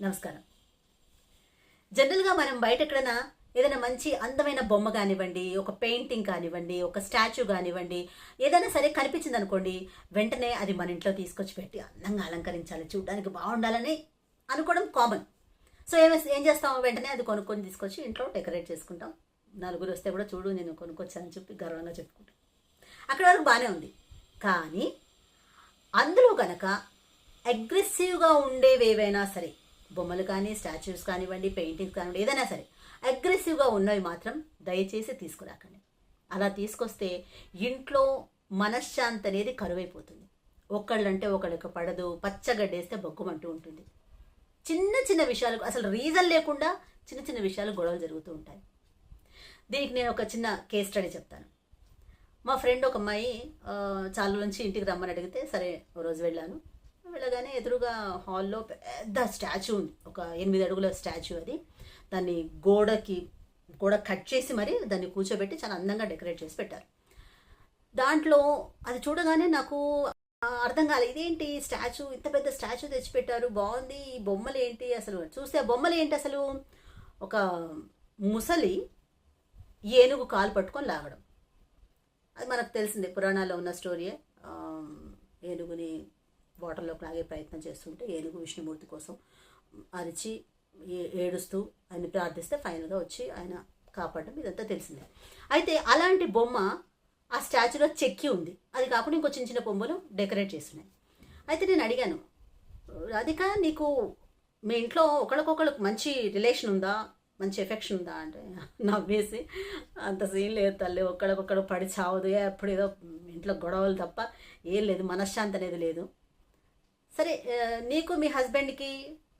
నమస్కారం. జనరల్గా మనం బయట ఎక్కడైనా ఏదైనా మంచి అందమైన బొమ్మ కానివ్వండి, ఒక పెయింటింగ్ కానివ్వండి, ఒక స్టాచ్యూ కానివ్వండి, ఏదైనా సరే కనిపించింది అనుకోండి, వెంటనే అది మన ఇంట్లో తీసుకొచ్చి పెట్టి అందంగా అలంకరించాలి, చూడడానికి బాగుండాలని అనుకోవడం కామన్. సో ఏం చేస్తాం, వెంటనే అది కొనుక్కొని తీసుకొచ్చి ఇంట్లో డెకరేట్ చేసుకుంటాం. నలుగురు వస్తే కూడా చూడు నేను కొనుక్కొచ్చానని చెప్పి గర్వంగా చెప్పుకుంటాం. అక్కడ వరకు బాగానే ఉంది. కానీ అందులో గనక అగ్రెసివ్గా ఉండేవి ఏవైనా సరే, బొమ్మలు కానీ స్టాచ్యూస్ కానివ్వండి, పెయింటింగ్స్ కానివ్వండి, ఏదైనా సరే అగ్రెసివ్గా ఉన్నవి మాత్రం దయచేసి తీసుకురాకండి. అలా తీసుకొస్తే ఇంట్లో మనశ్శాంతి అనేది కరువైపోతుంది. ఒకళ్ళంటే ఒకళ్ళకి పడదు, పచ్చగడ్డేస్తే బొగ్గుమంటూ ఉంటుంది. చిన్న చిన్న విషయాలకు అసలు రీజన్ లేకుండా చిన్న చిన్న విషయాలు గొడవలు జరుగుతూ ఉంటాయి. దీనికి నేను ఒక చిన్న కేస్ స్టడీ చెప్తాను. మా ఫ్రెండ్ ఒక అమ్మాయి చాలా నుంచి ఇంటికి రమ్మని అడిగితే సరే ఓ రోజు వెళ్ళాను. వెళ్ళగానే ఎదురుగా హాల్లో పెద్ద స్టాచ్యూ ఉంది, ఒక 8 అడుగుల స్టాచ్యూ. అది దాన్ని గోడ కట్ చేసి మరి దాన్ని కూర్చోబెట్టి చాలా అందంగా డెకరేట్ చేసి పెట్టారు. దాంట్లో అది చూడగానే నాకు అర్థం కాలేదు, ఇదేంటి స్టాచ్యూ, ఇంత పెద్ద స్టాచ్యూ తెచ్చిపెట్టారు, బాగుంది, ఈ బొమ్మలు ఏంటి అసలు. చూస్తే ఆ బొమ్మలు ఏంటి అసలు, ఒక ముసలి ఏనుగు కాలు పట్టుకొని లాగడం. అది మనకు తెలిసిందే, పురాణాల్లో ఉన్న స్టోరీయే. ఏనుగుని వాటర్లోకి లాగే ప్రయత్నం చేస్తుంటే ఏనుగు విష్ణుమూర్తి కోసం అరిచి ఏడుస్తూ ఆయన ప్రార్థిస్తే ఫైనల్గా వచ్చి ఆయన కాపాడడం, ఇదంతా తెలిసిందే. అయితే అలాంటి బొమ్మ ఆ స్టాచ్యూలో చెక్కి ఉంది. అది కాకుండా ఇంకో చిన్న చిన్న బొమ్మలు డెకరేట్ చేస్తున్నాయి. అయితే నేను అడిగాను, రాధిక నీకు మీ ఇంట్లో ఒకళ్ళకొకళ్ళకి మంచి రిలేషన్ ఉందా, మంచి ఎఫెక్షన్ ఉందా అంటే నవ్వేసి, అంత సీన్ లేదు తల్లి, ఒక్కడికొక్కడు పడి చావదు, ఎప్పుడు ఏదో ఇంట్లో గొడవలు తప్ప ఏం లేదు, మనశ్శాంతి అనేది లేదు. సరే నీకు మీ హస్బెండ్కి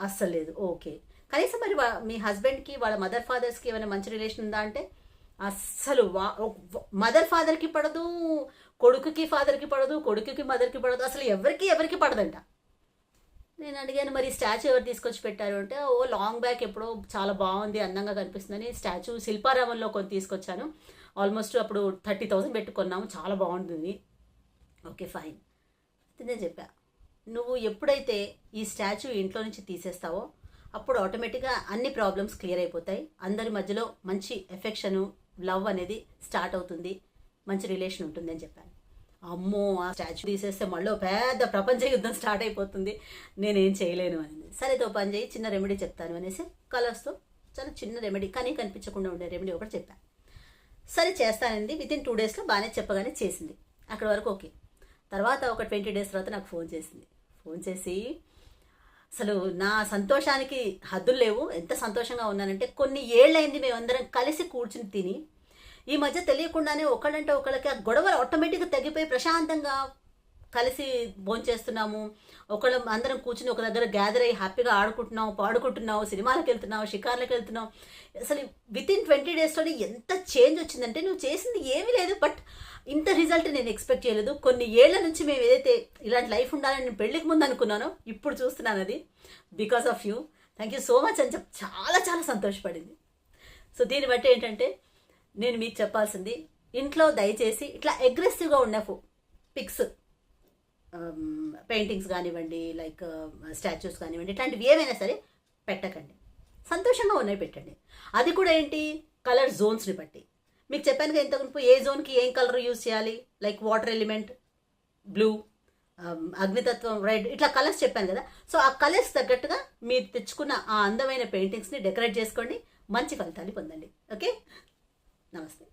అస్సలు లేదు, ఓకే, కనీసం మరి మీ హస్బెండ్కి వాళ్ళ మదర్ ఫాదర్స్కి ఏమైనా మంచి రిలేషన్ ఉందా అంటే అస్సలు మదర్ ఫాదర్కి పడదు, కొడుకుకి ఫాదర్కి పడదు, కొడుకుకి మదర్కి పడదు, అసలు ఎవరికి పడదంట. నేను అడిగాను మరి స్టాచ్యూ ఎవరు తీసుకొచ్చి పెట్టారు అంటే, ఓ లాంగ్ బ్యాక్ ఎప్పుడో చాలా బాగుంది, అందంగా కనిపిస్తుందని స్టాచ్యూ శిల్పారామంలో కొన్ని తీసుకొచ్చాను, ఆల్మోస్ట్ అప్పుడు 30,000 పెట్టుకున్నాము, చాలా బాగుంటుంది. Okay fine. నేను చెప్పా, నువ్వు ఎప్పుడైతే ఈ స్టాచ్యూ ఇంట్లో నుంచి తీసేస్తావో అప్పుడు ఆటోమేటిక్గా అన్ని ప్రాబ్లమ్స్ క్లియర్ అయిపోతాయి, అందరి మధ్యలో మంచి ఎఫెక్షను, లవ్ అనేది స్టార్ట్ అవుతుంది, మంచి రిలేషన్ ఉంటుంది అని చెప్పాను. అమ్మో ఆ స్టాచ్యూ తీసేస్తే మళ్ళీ పెద్ద ప్రపంచ యుద్ధం స్టార్ట్ అయిపోతుంది, నేనేం చేయలేను అని. సరే తో పని చేయి, చిన్న రెమెడీ చెప్తాను అనేసి కలర్స్తో చాలా చిన్న రెమెడీ, కానీ కనిపించకుండా ఉండే రెమెడీ ఒకటి చెప్పాను. సరే చేస్తానండి, వితిన్ 2 డేస్లో బాగానే చెప్పగానే చేసింది. అక్కడ వరకు ఓకే. తర్వాత ఒక 20 డేస్ తర్వాత నాకు ఫోన్ చేసింది. ఫోన్ చేసి అసలు నా సంతోషానికి హద్దులు లేవు, ఎంత సంతోషంగా ఉన్నానంటే, కొన్ని ఏళ్ళైంది మేమందరం కలిసి కూర్చుని తిని, ఈ మధ్య తెలియకుండానే ఒకళ్ళంటే ఒకళ్ళకి ఆ గొడవలు ఆటోమేటిక్గా తగ్గిపోయి ప్రశాంతంగా కలిసి భోంచేస్తున్నాము. అందరం కూర్చుని ఒక దగ్గర గ్యాదర్ అయ్యి హ్యాపీగా ఆడుకుంటున్నాం, పాడుకుంటున్నాం, సినిమాలకు వెళ్తున్నాం, షికార్లకు వెళ్తున్నాం. అసలు వితిన్ 20 డేస్లోనే ఎంత చేంజ్ వచ్చిందంటే, నువ్వు చేసింది ఏమీ లేదు, బట్ ఇంత రిజల్ట్ నేను ఎక్స్పెక్ట్ చేయలేదు. కొన్ని ఏళ్ల నుంచి మేము ఏదైతే ఇలాంటి లైఫ్ ఉండాలని నేను పెళ్లికి ముందు అనుకున్నానో ఇప్పుడు చూస్తున్నాను, అది because of you, thank you so much అని చెప్పి చాలా చాలా సంతోషపడింది. సో దీన్ని బట్టి ఏంటంటే నేను మీకు చెప్పాల్సింది, ఇంట్లో దయచేసి ఇట్లా అగ్రెసివ్గా ఉన్న పిక్స్, పెయింటింగ్స్ కానివ్వండి, లైక్ స్టాచ్యూస్ కానివ్వండి, ఇట్లాంటివి ఏమైనా సరే పెట్టకండి. సంతోషంగా ఉన్నాయి పెట్టండి. అది కూడా ఏంటి, కలర్ జోన్స్ని బట్టి. మీకు చెప్పాను కదా ఇంతకు ఏ జోన్కి ఏం కలర్ యూజ్ చేయాలి, లైక్ వాటర్ ఎలిమెంట్ బ్లూ, అగ్నితత్వం రెడ్, ఇట్లా కలర్స్ చెప్పాను కదా. సో ఆ కలర్స్ తగ్గట్టుగా మీరు తెచ్చుకున్న ఆ అందమైన పెయింటింగ్స్ని డెకరేట్ చేసుకోండి, మంచి ఫలితాన్ని పొందండి. ఓకే, నమస్తే.